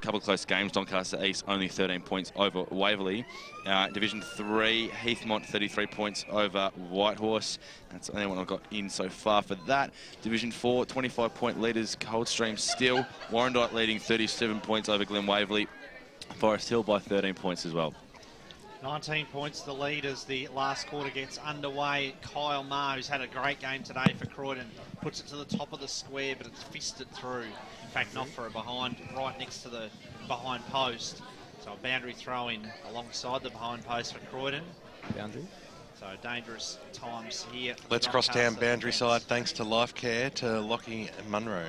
couple of close games. Doncaster East only 13 points over Waverley. Division 3, Heathmont 33 points over Whitehorse. That's the only one I've got in so far for that. Division 4, 25-point leaders, Coldstream still. Warrandyte leading 37 points over Glen Waverley. Forest Hill by 13 points as well. 19 points the lead as the last quarter gets underway. Kyle Maher, who's had a great game today for Croydon, puts it to the top of the square, but it's fisted through. In fact, not for a behind, right next to the behind post. So a boundary throw in alongside the behind post for Croydon. Boundary. So dangerous times here. Let's cross down boundary side thanks to Life Care to Lockie and Munro.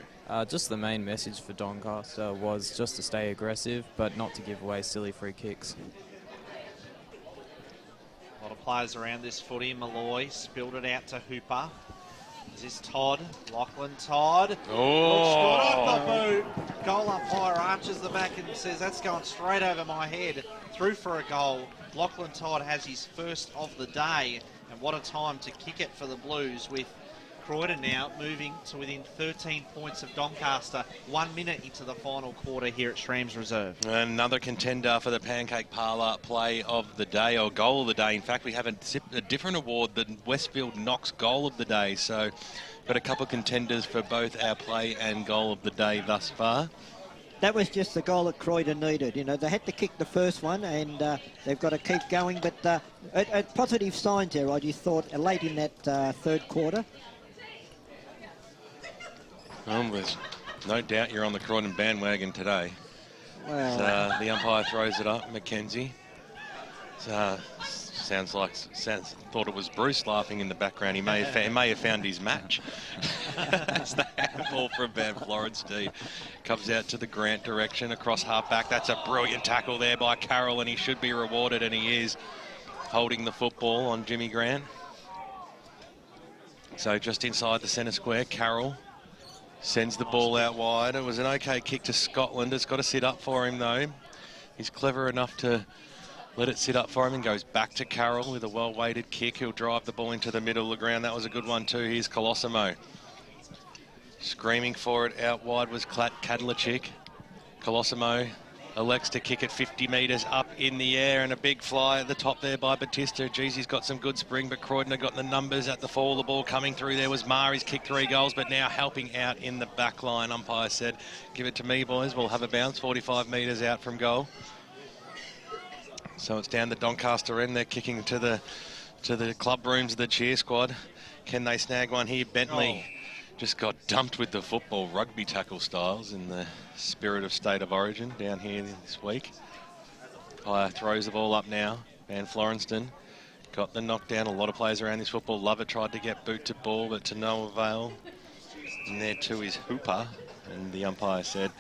Just the main message for Doncaster was just to stay aggressive, but not to give away silly free kicks. A lot of players around this footy. Malloy spilled it out to Hooper. Is this Todd? Lachlan Todd. Oh! Off the boot. Goal umpire arches the back and says, that's going straight over my head. Through for a goal. Lachlan Todd has his first of the day. And what a time to kick it for the Blues, with Croydon now moving to within 13 points of Doncaster, 1 minute into the final quarter here at Shram's Reserve. Another contender for the Pancake Parlour play of the day, or goal of the day. In fact, we have a different award than Westfield Knox goal of the day. So got a couple of contenders for both our play and goal of the day thus far. That was just the goal that Croydon needed. You know, they had to kick the first one, and they've got to keep going. But a positive signs there, I just thought, late in that third quarter. There's no doubt you're on the Croydon bandwagon today. Well, the umpire throws it up, Mackenzie. Thought it was Bruce laughing in the background. He may have found his match. It's the handball from Van Florenstein. Comes out to the Grant direction across half-back. That's a brilliant tackle there by Carroll, and he should be rewarded, and he is, holding the football on Jimmy Grant. So just inside the centre square, Carroll sends the ball out wide. It was an okay kick to Scotland. It's got to sit up for him, though. He's clever enough to let it sit up for him, and goes back to Carroll with a well-weighted kick. He'll drive the ball into the middle of the ground. That was a good one, too. Here's Colosimo. Screaming for it out wide was Kadlachik. Colosimo elects to kick it 50 metres up in the air, and a big fly at the top there by Batista. Geez, he's got some good spring, but Croydon have got the numbers at the fall. The ball coming through there was Maher. He's kicked 3 goals, but now helping out in the back line. Umpire said, give it to me, boys. We'll have a bounce 45 metres out from goal. So it's down the Doncaster end. They're kicking to the club rooms of the cheer squad. Can they snag one here? Bentley just got dumped with the football, rugby tackle styles, in the spirit of State of Origin down here this week. Throws the ball up now. Van Florenstein got the knockdown. A lot of players around this football. Lover tried to get boot to ball, but to no avail. And there too is Hooper. And the umpire said,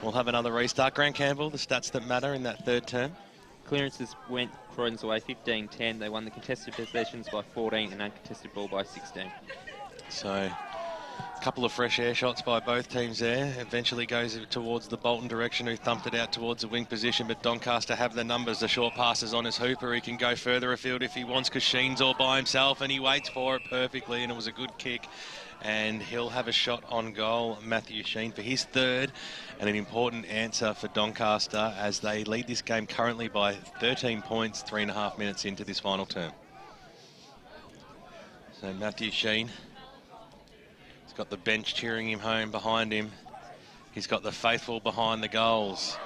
we'll have another restart. Grant Campbell, the stats that matter in that third term. Clearances went Croydon's away 15-10. They won the contested possessions by 14 and uncontested ball by 16. So a couple of fresh air shots by both teams there. Eventually goes towards the Bolton direction, who thumped it out towards the wing position, but Doncaster have the numbers. The short passes on his Hooper. He can go further afield if he wants, because Sheen's all by himself, and he waits for it perfectly, and it was a good kick. And he'll have a shot on goal, Matthew Sheen, for his third, and an important answer for Doncaster as they lead this game currently by 13 points, 3.5 minutes into this final term. So Matthew Sheen, he's got the bench cheering him home behind him. He's got the faithful behind the goals,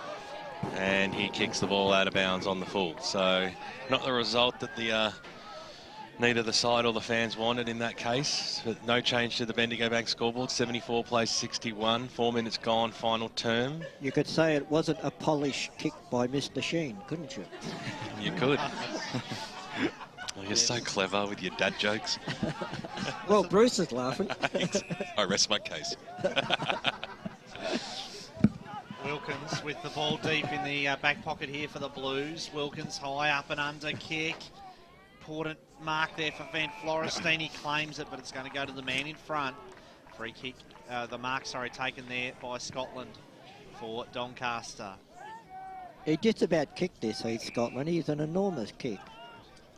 and he kicks the ball out of bounds on the full. So not the result that the neither the side or the fans wanted in that case. But no change to the Bendigo Bank scoreboard. 74 plays 61. 4 minutes gone, final term. you could say it wasn't a polished kick by Mr. Sheen, couldn't you? You could. Oh, you're so clever with your dad jokes. Well, Bruce is laughing. I rest my case. Wilkins with the ball deep in the back pocket here for the Blues. Wilkins high up and under kick. Important mark there for Van Florenstein. He claims it, but it's going to go to the man in front. Free kick, the mark, taken there by Scotland for Doncaster. He just about kicked this, Heath Scotland. He's an enormous kick.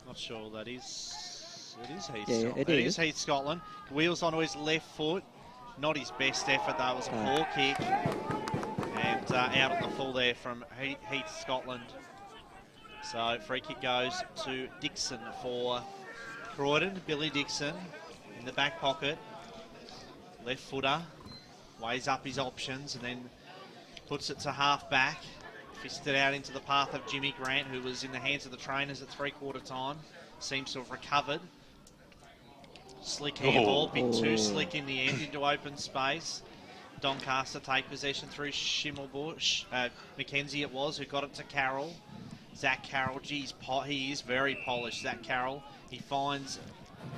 Not sure that is. It is Heath Yeah, Scotland. it It is. is Heath Scotland. Wheels onto his left foot. Not his best effort, though. It was a poor kick. And out on the full there from Heath, Scotland. So free kick goes to Dixon for Croydon. Billy Dixon in the back pocket. Left footer. Weighs up his options and then puts it to half back. Fisted out into the path of Jimmy Grant, who was in the hands of the trainers at three-quarter time. Seems to have recovered. Slick handball, bit too slick in the end into open space. Doncaster take possession through Schimmelbusch. Mackenzie it was, who got it to Carroll. Zach Carroll, geez, he is very polished, Zach Carroll. He finds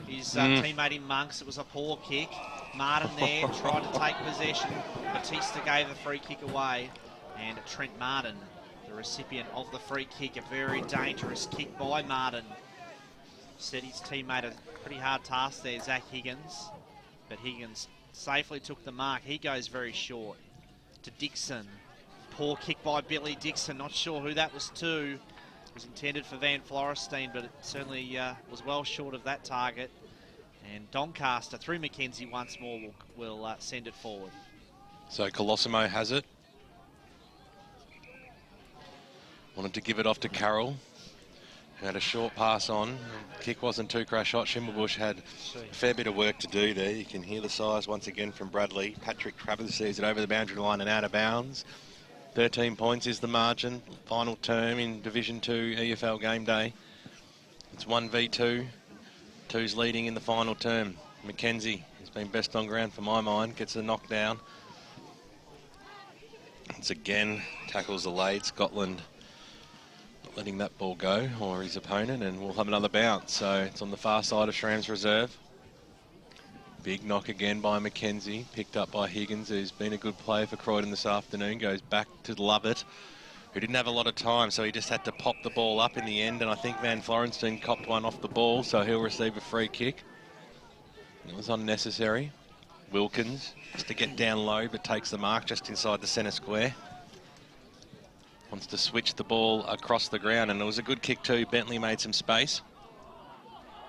his teammate in Monks. It was a poor kick. Martin there tried to take possession. Batista gave the free kick away. And Trent Martin, the recipient of the free kick, a very dangerous kick by Martin. Set his teammate a pretty hard task there, Zach Higgins. But Higgins safely took the mark. He goes very short to Dixon. Poor kick by Billy Dixon. Not sure who that was to. It was intended for Van Florestein, but it certainly was well short of that target. And Doncaster, through Mackenzie once more, will send it forward. So Colosimo has it. Wanted to give it off to Carroll, who had a short pass on. Kick wasn't too crash hot. Schimmelbusch had a fair bit of work to do there. You can hear the size once again from Bradley. Patrick Travers sees it over the boundary line and out of bounds. 13 points is the margin. Final term in Division 2 EFL game day. It's 1v2. Two's leading in the final term. Mackenzie has been best on ground for my mind. Gets a knockdown. Once again, tackles the late. Scotland not letting that ball go, or his opponent, and we'll have another bounce. So it's on the far side of Shram's reserve. Big knock again by Mackenzie, picked up by Higgins, who's been a good player for Croydon this afternoon. Goes back to Lovett, who didn't have a lot of time, so he just had to pop the ball up in the end, and I think Van Florestein copped one off the ball, so he'll receive a free kick. It was unnecessary. Wilkins has to get down low, but takes the mark just inside the centre square. Wants to switch the ball across the ground, and it was a good kick too. Bentley made some space.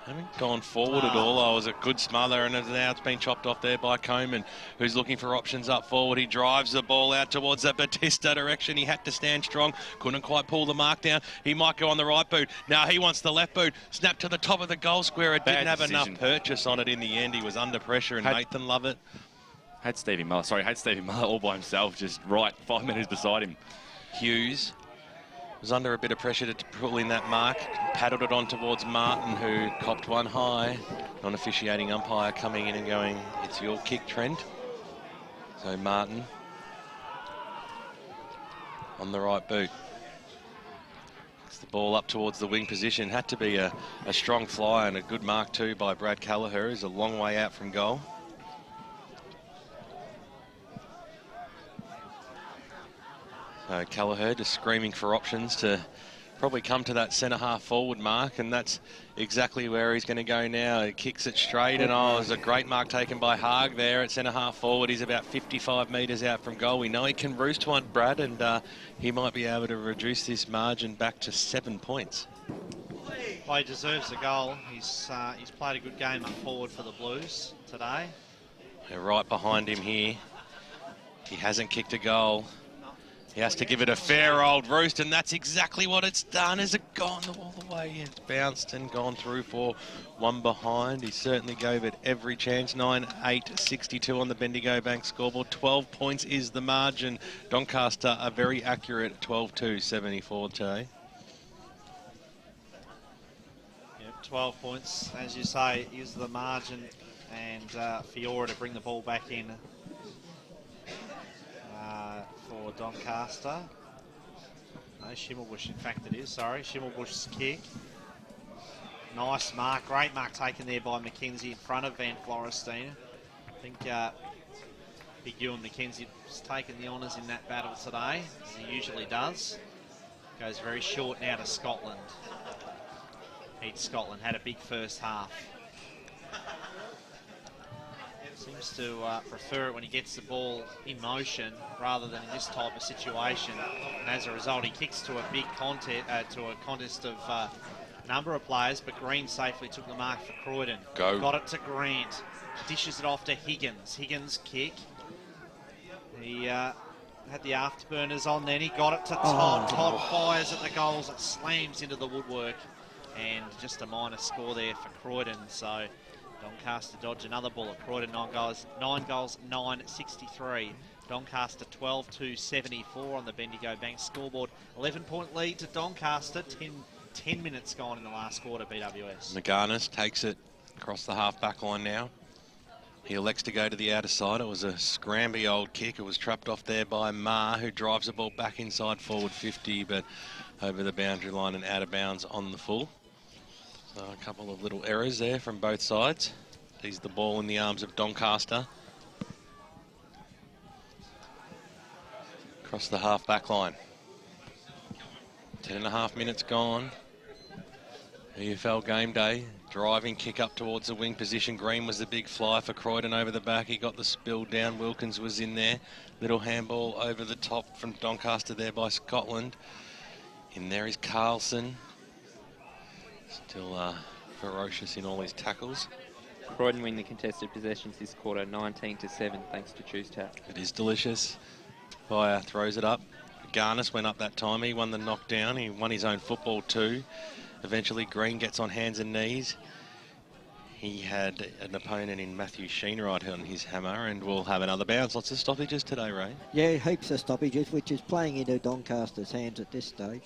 Haven't gone forward at all. Oh, it was a good smother, and now it's been chopped off there by Coleman, who's looking for options up forward. He drives the ball out towards the Batista direction. He had to stand strong. Couldn't quite pull the mark down. He might go on the right boot. Now he wants the left boot. Snap to the top of the goal square. It didn't have enough purchase on it in the end. He was under pressure, and Nathan Lovett had Stevie Miller all by himself, just right 5 minutes beside him. Hughes was under a bit of pressure to pull in that mark, paddled it on towards Martin, who copped one high. Non-officiating umpire coming in and going, it's your kick, Trent. So Martin on the right boot. Gets the ball up towards the wing position. Had to be a strong fly, and a good mark too by Brad Callagher, who's a long way out from goal. So Callagher just screaming for options to probably come to that centre half forward mark, and that's exactly where he's going to go now. He kicks it straight, and oh, there's a great mark taken by Haag there at centre half forward. He's about 55 metres out from goal. We know he can roost one, Brad, and he might be able to reduce this margin back to 7 points. Well, he deserves a goal. He's played a good game up forward for the Blues today. They're right behind him here. He hasn't kicked a goal. He has to give it a fair old roost, and that's exactly what it's done. Has it gone all the way? It's bounced and gone through for one behind. He certainly gave it every chance. 9-8-62 on the Bendigo Bank scoreboard. 12 points is the margin. Doncaster are very accurate. 12-2-74 today. Yep, 12 points, as you say, is the margin, and Fiora to bring the ball back in. For Doncaster. No, Schimmelbusch, in fact it is, sorry. Schimmelbusch's kick. Nice mark, great mark taken there by Mackenzie in front of Van Florestein. I think Big Ewan Mackenzie has taken the honours in that battle today, as he usually does. Goes very short now to Scotland. Scotland had a big first half. Seems to prefer it when he gets the ball in motion rather than in this type of situation. And as a result, he kicks to a big contest of a number of players, but Green safely took the mark for Croydon. Got it to Grant. Dishes it off to Higgins. Higgins' kick. He had the afterburners on then. He got it to Todd. Todd fires at the goals. It slams into the woodwork. And just a minor score there for Croydon. So Doncaster dodge another bullet. Croydon 9 goals, 9-63. Doncaster 12-74 on the Bendigo Bank scoreboard. 11-point lead to Doncaster. 10 minutes gone in the last quarter, BWS. McGarnis takes it across the half-back line now. He elects to go to the outer side. It was a scramby old kick. It was trapped off there by Ma, who drives the ball back inside forward 50, but over the boundary line and out of bounds on the full. So a couple of little errors there from both sides. Leaves the ball in the arms of Doncaster. Across the half-back line. 10.5 minutes gone. EFL game day. Driving kick up towards the wing position. Green was the big fly for Croydon over the back. He got the spill down. Wilkins was in there. Little handball over the top from Doncaster there by Scotland. In there is Carlson. Still ferocious in all his tackles. Croydon win the contested possessions this quarter, 19-7, thanks to Choose Tap. It is delicious. Fire throws it up. Garnis went up that time. He won the knockdown. He won his own football too. Eventually Green gets on hands and knees. He had an opponent in Matthew Sheenwright on his hammer, and we'll have another bounce. Lots of stoppages today, Ray. Yeah, heaps of stoppages, which is playing into Doncaster's hands at this stage.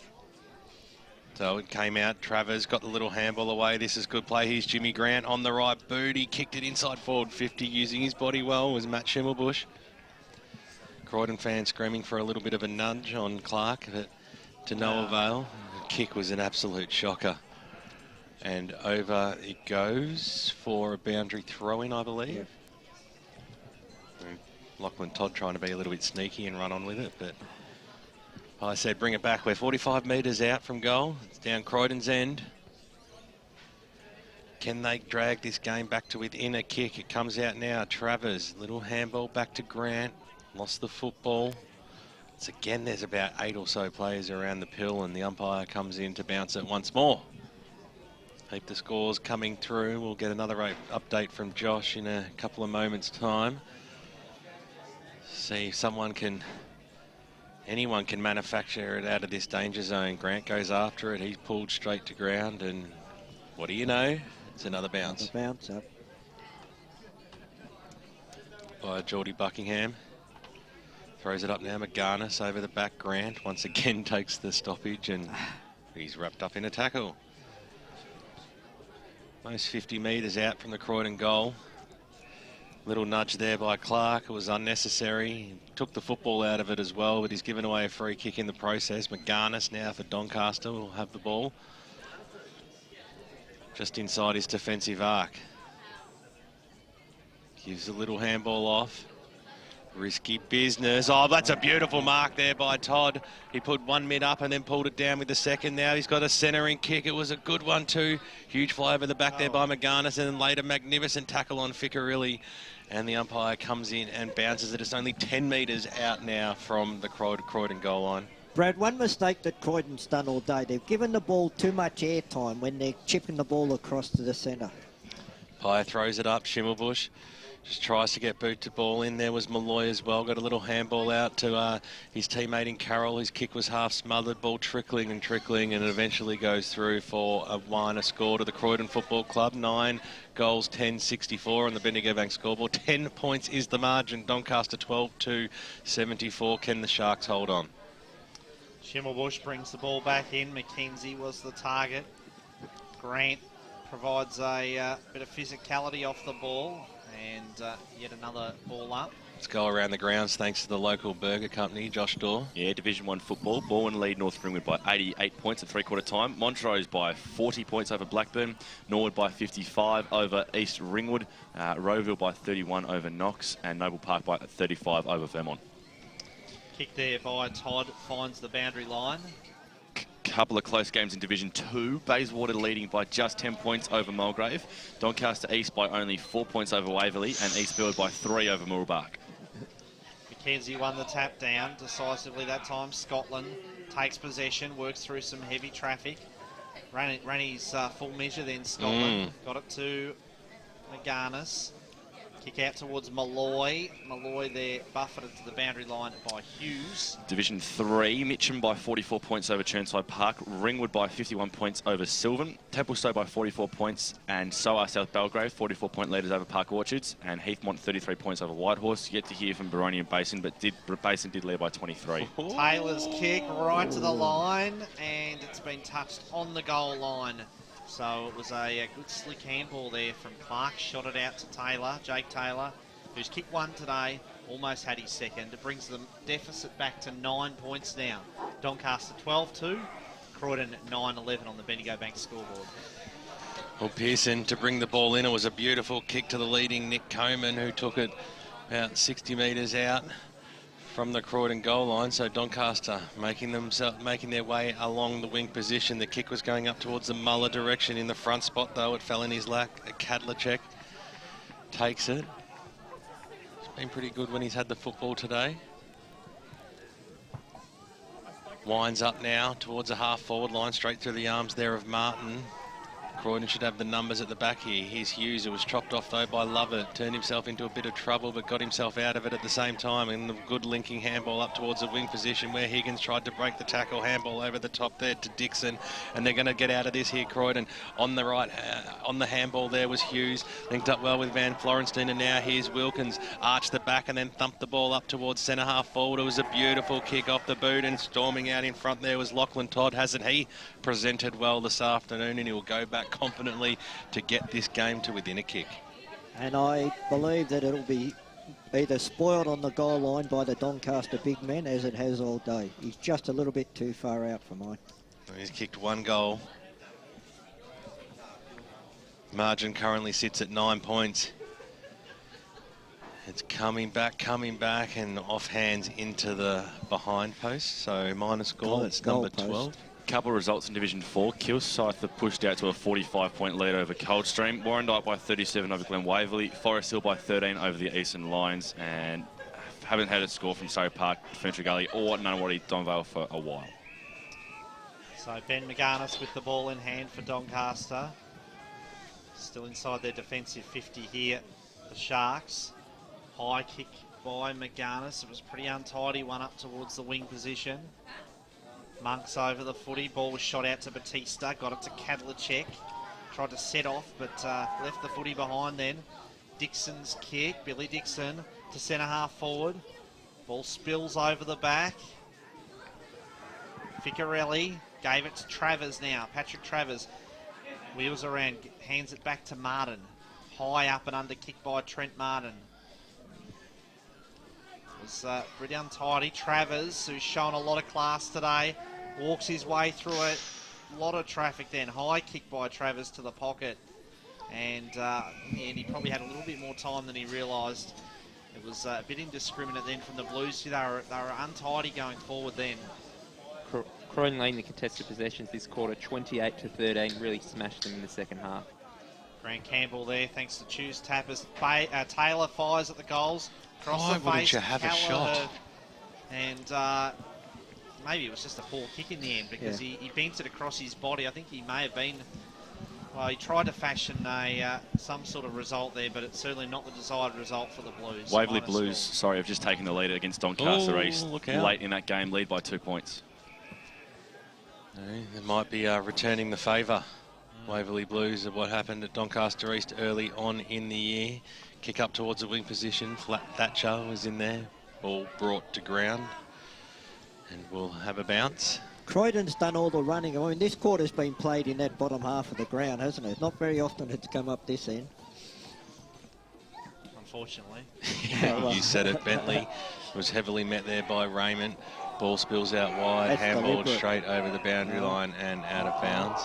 So it came out. Travers got the little handball away. This is good play. Here's Jimmy Grant on the right boot. He kicked it inside forward 50, using his body well, was Matt Schimmelbusch. Croydon fans screaming for a little bit of a nudge on Clark, but to no avail. The kick was an absolute shocker. And over it goes for a boundary throw-in, I believe. And Lachlan Todd trying to be a little bit sneaky and run on with it, but I said bring it back. We're 45 metres out from goal. It's down Croydon's end. Can they drag this game back to within a kick? It comes out now. Travers, little handball back to Grant. Lost the football. It's again, there's about 8 or so players around the pill, and the umpire comes in to bounce it once more. Keep the scores coming through. We'll get another update from Josh in a couple of moments' time. See if anyone can manufacture it out of this danger zone. Grant goes after it. He's pulled straight to ground, and what do you know? It's another bounce. Another bounce up. By Geordie Buckingham. Throws it up now. McGarnis over the back. Grant once again takes the stoppage, and he's wrapped up in a tackle. Most 50 metres out from the Croydon goal. Little nudge there by Clark. It was unnecessary. He took the football out of it as well, but he's given away a free kick in the process. McGarnis now for Doncaster will have the ball. Just inside his defensive arc. Gives a little handball off. Risky business. Oh, that's a beautiful mark there by Todd. He put one mid up and then pulled it down with the second. Now he's got a centering kick. It was a good one too. Huge fly over the back there by McGarnis, and then later magnificent tackle on Ficcarelli. And the umpire comes in and bounces it. It's only 10 metres out now from the Croydon goal line. Brad, one mistake that Croydon's done all day. They've given the ball too much airtime when they're chipping the ball across to the centre. Pye throws it up. Schimmelbusch just tries to get boot to ball in. There was Malloy as well. Got a little handball out to his teammate in Carroll. His kick was half smothered. Ball trickling, and it eventually goes through for a score to the Croydon Football Club. 9 goals, 10-64 on the Bendigo Bank scoreboard. 10 points is the margin. Doncaster 12-74. Can the Sharks hold on? Schimmelbusch brings the ball back in. McKenzie was the target. Grant provides a bit of physicality off the ball. And yet another ball up. Let's go around the grounds thanks to the local burger company, Josh Dorr. Yeah, Division 1 football. Bourne lead North Ringwood by 88 points at three-quarter time. Montrose by 40 points over Blackburn. Norwood by 55 over East Ringwood. Rowville by 31 over Knox. And Noble Park by 35 over Vermont. Kick there by Todd, finds the boundary line. Couple of close games in Division 2. Bayswater leading by just 10 points over Mulgrave. Doncaster East by only 4 points over Waverley, and Eastfield by 3 over Mooroolbark. McKenzie won the tap down decisively that time. Scotland takes possession, works through some heavy traffic. Ran his full measure then, Scotland. Got it to McGarnis. Kick out towards Malloy. Malloy there buffeted to the boundary line by Hughes. Division 3, Mitcham by 44 points over Churnside Park, Ringwood by 51 points over Sylvan, Templestowe by 44 points, and so are South Belgrave, 44-point leaders over Park Orchards, and Heathmont 33 points over Whitehorse. Yet to hear from Baronian and Basin, but Basin did lead by 23. Taylor's kick right to the line, and it's been touched on the goal line. So it was a good slick handball there from Clark. Shot it out to Taylor, Jake Taylor, who's kicked one today, almost had his second. It brings the deficit back to 9 points now. Doncaster 12-2, Croydon 9-11 on the Bendigo Bank scoreboard. Well, Pearson to bring the ball in. It was a beautiful kick to the leading Nick Coman, who took it about 60 metres out from the Croydon goal line. So Doncaster making their way along the wing position. The kick was going up towards the Muller direction. In the front spot, though, it fell in his lap. Kadlacek takes it. He's been pretty good when he's had the football today. Winds up now towards the half-forward line, straight through the arms there of Martin. Croydon should have the numbers at the back here. Here's Hughes, who was chopped off though by Lovett. Turned himself into a bit of trouble, but got himself out of it at the same time. And the good linking handball up towards the wing position where Higgins tried to break the tackle. Handball over the top there to Dixon. And they're going to get out of this here, Croydon. On the right, on the handball there was Hughes. Linked up well with Van Florenstein. And now here's Wilkins. Arched the back and then thumped the ball up towards centre half forward. It was a beautiful kick off the boot. And storming out in front there was Lachlan Todd. Hasn't he presented well this afternoon? And he will go back confidently to get this game to within a kick. And I believe that it'll be either spoiled on the goal line by the Doncaster big men as it has all day. He's just a little bit too far out for mine. He's kicked one goal. Margin currently sits at 9 points. It's coming back and off hands into the behind post. So minor score, that's number 12. Couple of results in Division 4. Kilsyth have pushed out to a 45-point lead over Coldstream. Warrandyte by 37 over Glen Waverley. Forest Hill by 13 over the Eastern Lions. And haven't had a score from Surrey Park, Furniture Gully or Nunawaddy Donvale for a while. So Ben McGarnis with the ball in hand for Doncaster. Still inside their defensive 50 here, the Sharks. High kick by McGarnis. It was pretty untidy, one up towards the wing position. Monks over the footy. Ball was shot out to Batista. Got it to Kadlacek. Tried to set off, but left the footy behind then. Dixon's kick. Billy Dixon to centre half forward. Ball spills over the back. Ficarelli gave it to Travers now. Patrick Travers wheels around, hands it back to Martin. High up and under kick by Trent Martin. It was pretty untidy. Travers, who's shown a lot of class today, walks his way through it. A lot of traffic then. High kick by Travers to the pocket. And he probably had a little bit more time than he realised. It was a bit indiscriminate then from the Blues. They were untidy going forward then. Croydon leading the contested possessions this quarter, 28-13. Really smashed them in the second half. Grant Campbell there, thanks to Choose Tappers. Taylor fires at the goals. Cross the face, you have a shot? And maybe it was just a poor kick in the end because he bent it across his body. I think he may have been... Well, he tried to fashion some sort of result there, but it's certainly not the desired result for the Blues. Waverley Blues, sorry, have just taken the lead against Doncaster East late in that game, lead by 2 points. They might be returning the favour. Waverley Blues of what happened at Doncaster East early on in the year. Kick up towards the wing position. Flat Thatcher was in there. Ball brought to ground. And we'll have a bounce. Croydon's done all the running. I mean, this quarter's been played in that bottom half of the ground, hasn't it? Not very often it's come up this end. Unfortunately. You said it, Bentley was heavily met there by Raymond. Ball spills out wide, handballed straight over the boundary line and out of bounds.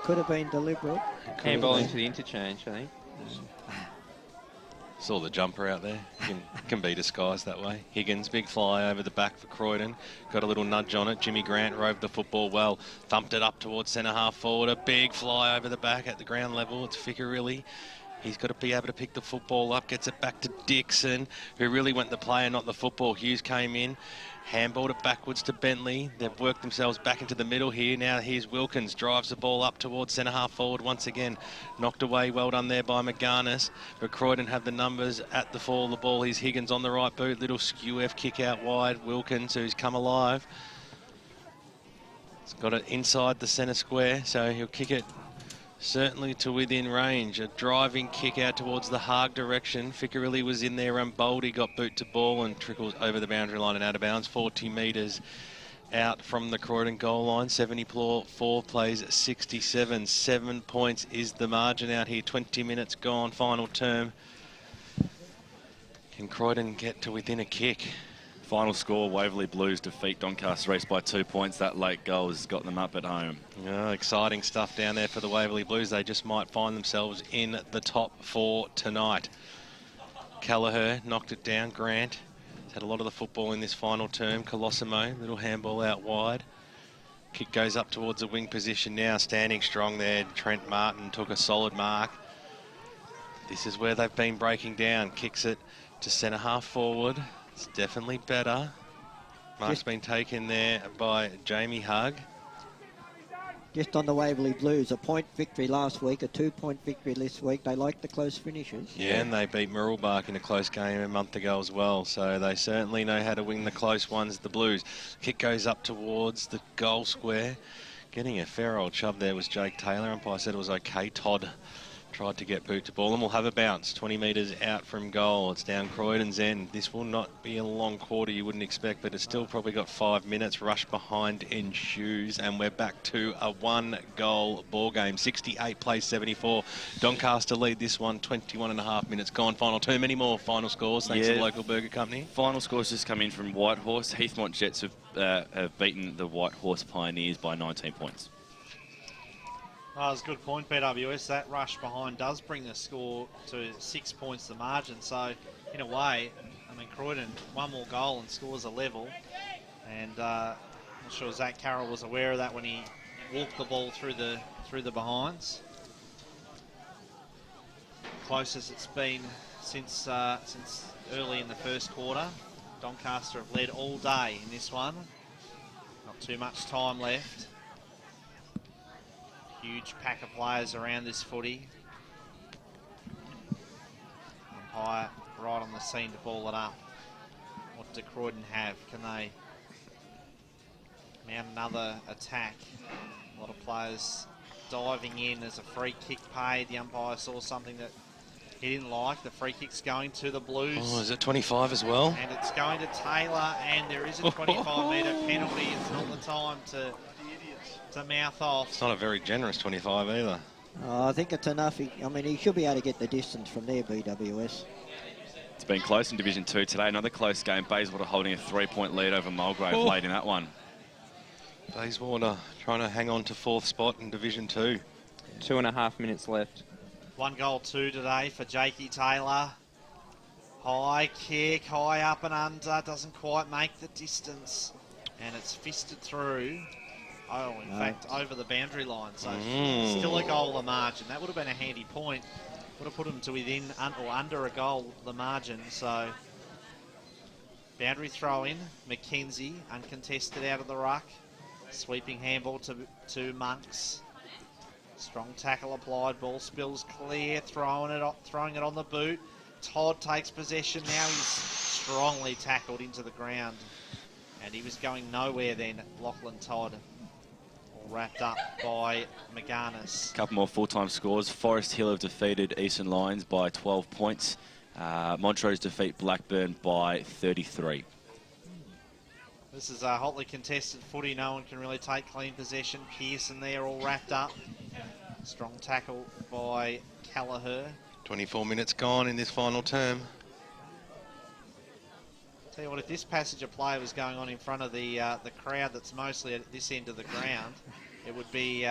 Could have been deliberate. Handball into the interchange, I think. Saw the jumper out there. Can be disguised that way. Higgins, big fly over the back for Croydon. Got a little nudge on it. Jimmy Grant roved the football well. Thumped it up towards centre half forward. A big fly over the back at the ground level. It's Ficarelli. He's got to be able to pick the football up, gets it back to Dixon, who really went the player, not the football. Hughes came in, handballed it backwards to Bentley. They've worked themselves back into the middle here. Now here's Wilkins, drives the ball up towards centre-half forward once again. Knocked away, well done there by McGarnis. But Croydon have the numbers at the fall of the ball. Here's Higgins on the right boot, little skew F kick out wide. Wilkins, who's come alive. He's got it inside the centre square, so he'll kick it certainly to within range. A driving kick out towards the Hague direction. Ficcarelli was in there and Boldy got boot to ball and trickles over the boundary line and out of bounds. 40 metres out from the Croydon goal line. 74 plays 67. 7 points is the margin out here. 20 minutes gone, final term. Can Croydon get to within a kick? Final score, Waverley Blues defeat Doncaster East by 2 points. That late goal has got them up at home. Yeah, exciting stuff down there for the Waverley Blues. They just might find themselves in the top 4 tonight. Kelleher knocked it down. Grant has had a lot of the football in this final term. Colosimo, little handball out wide. Kick goes up towards the wing position now. Standing strong there. Trent Martin took a solid mark. This is where they've been breaking down. Kicks it to centre half forward. It's definitely better. Mark's been taken there by Jamie Hugg. Just on the Waverley Blues, a point victory last week, a 2-point victory this week. They like the close finishes. Yeah, and they beat Murrelbach in a close game a month ago as well. So they certainly know how to win the close ones, the Blues. Kick goes up towards the goal square. Getting a fair old shove there was Jake Taylor. Umpire said it was okay. Todd tried to get boot to ball and we'll have a bounce 20 metres out from goal. It's down Croydon's end. This will not be a long quarter, you wouldn't expect, but it's still probably got 5 minutes. Rush behind ensues and we're back to a 1-goal ball game. 68 plays 74. Doncaster lead this one. 21.5 minutes gone. Final term. Any more final scores thanks to the local burger company? Final scores just come in from Whitehorse. Heathmont Jets have beaten the Whitehorse Pioneers by 19 points. Oh, that's a good point, BWS. That rush behind does bring the score to 6 points the margin. So, in a way, I mean, Croydon, one more goal and scores a level. And I'm not sure Zach Carroll was aware of that when he walked the ball through the behinds. Closest it's been since early in the first quarter. Doncaster have led all day in this one. Not too much time left. Huge pack of players around this footy. Umpire right on the scene to ball it up. What do Croydon have? Can they mount another attack? A lot of players diving in as a free kick paid. The umpire saw something that he didn't like. The free kick's going to the Blues. Oh, is it 25 as well? And it's going to Taylor, and there is a 25-metre penalty. It's not the time to mouth off. It's not a very generous 25 either. Oh, I think it's enough. I mean, he should be able to get the distance from there, BWS. It's been close in Division 2 today. Another close game. Bayswater holding a 3-point lead over Mulgrave late in that one. Bayswater trying to hang on to 4th spot in Division 2. 2.5 minutes left. 1 goal 2 today for Jakey Taylor. High kick, high up and under. Doesn't quite make the distance. And it's fisted through. Oh, in fact, over the boundary line. So still a goal the margin. That would have been a handy point. Would have put them to within or under a goal the margin. So boundary throw in. McKenzie uncontested out of the ruck. Sweeping handball to Monks. Strong tackle applied. Ball spills clear. Throwing it on the boot. Todd takes possession. Now he's strongly tackled into the ground. And he was going nowhere then, Lachlan Todd. Wrapped up by McGarnis. A couple more full-time scores. Forest Hill have defeated Eastern Lions by 12 points. Montrose defeat Blackburn by 33. This is a hotly contested footy. No one can really take clean possession. Pearson there all wrapped up. Strong tackle by Kelleher. 24 minutes gone in this final term. Tell you what, if this passage of play was going on in front of the crowd that's mostly at this end of the ground, it would be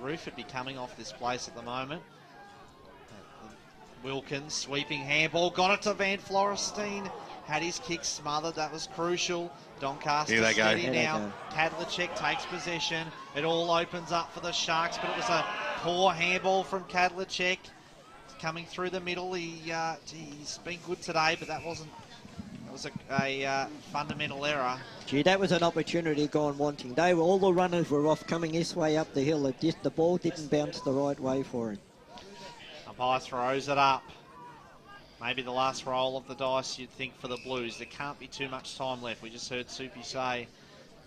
roof would be coming off this place at the moment. Wilkins sweeping handball, got it to Van Florestein, had his kick smothered. That was crucial. Doncaster steady now. Kadlicek takes possession. It all opens up for the Sharks, but it was a poor handball from Kadlicek. coming through the middle. He's been good today, but that was a fundamental error. Gee, that was an opportunity gone wanting. All the runners were off coming this way up the hill. The ball didn't bounce the right way for him. Umpire throws it up. Maybe the last roll of the dice, you'd think, for the Blues. There can't be too much time left. We just heard Soupy say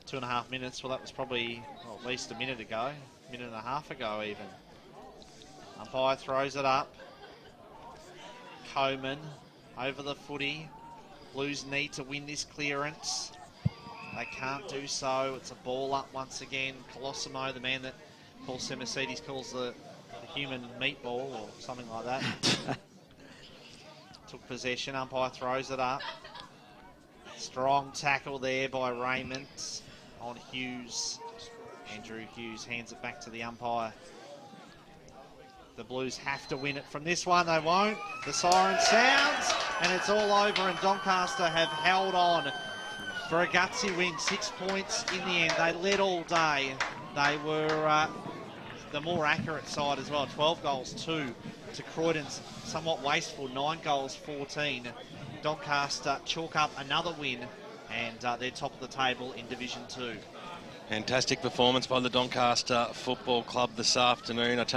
2.5 minutes. Well, that was probably at least a minute ago, minute and a half ago even. Umpire throws it up. Coleman over the footy. Blues need to win this clearance. They can't do so. It's a ball up once again. Colosimo, the man that Paul Semasides calls the human meatball or something like that. Took possession. Umpire throws it up. Strong tackle there by Raymond on Hughes. Andrew Hughes hands it back to the umpire. The Blues have to win it from this one. They won't. The siren sounds and it's all over, and Doncaster have held on for a gutsy win. 6 points in the end. They led all day. They were the more accurate side as well. 12 goals, 2 to Croydon's somewhat wasteful 9 goals, 14. Doncaster chalk up another win, and they're top of the table in Division 2. Fantastic performance by the Doncaster Football Club this afternoon. I tell you,